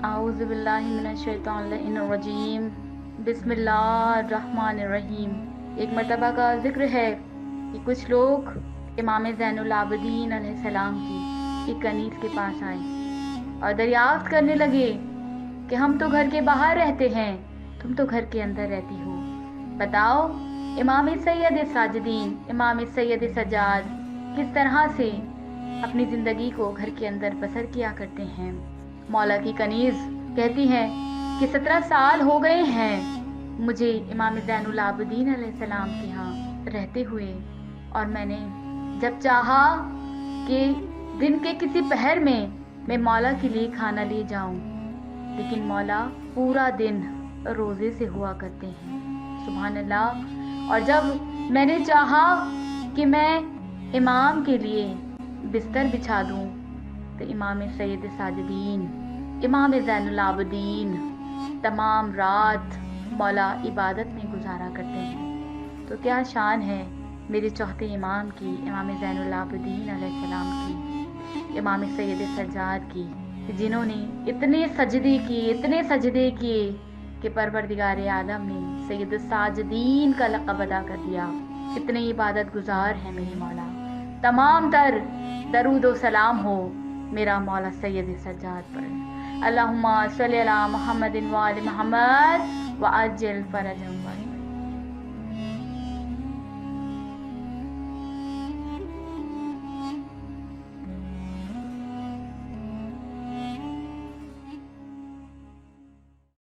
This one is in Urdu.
اعوذ باللہ من الشیطان الرجیم، بسم اللہ الرحمن الرحیم۔ ایک مرتبہ کا ذکر ہے کہ کچھ لوگ امام زین العابدین علیہ السلام کی ایک کنیز کے پاس آئے اور دریافت کرنے لگے کہ ہم تو گھر کے باہر رہتے ہیں، تم تو گھر کے اندر رہتی ہو، بتاؤ امام سید ساجدین، امام سید سجاد کس طرح سے اپنی زندگی کو گھر کے اندر بسر کیا کرتے ہیں۔ مولا کی کنیز کہتی ہے کہ 17 سال ہو گئے ہیں مجھے امام زین العابدین علیہ السلام کے ہاں رہتے ہوئے، اور میں نے جب چاہا کہ دن کے کسی پہر میں مولا کے لیے کھانا لے جاؤں، لیکن مولا پورا دن روزے سے ہوا کرتے ہیں، سبحان اللہ۔ اور جب میں نے چاہا کہ میں امام کے لیے بستر بچھا دوں تو امام سید ساجدین، امام زین العابدین تمام رات مولا عبادت میں گزارا کرتے ہیں۔ تو کیا شان ہے میرے چوتھے امام کی، امام زین العابدین علیہ السلام کی، امام سید سجاد کی، جنہوں نے اتنے سجدے کیے کہ پروردگار عالم نے سید الساجدین کا لقب ادا کر دیا۔ اتنے عبادت گزار ہیں میرے مولا۔ تمام تر درود و سلام ہو میرا مولا سید سجاد پر۔ اللہم صلی علی محمد و آل محمد وعجل فرجهم۔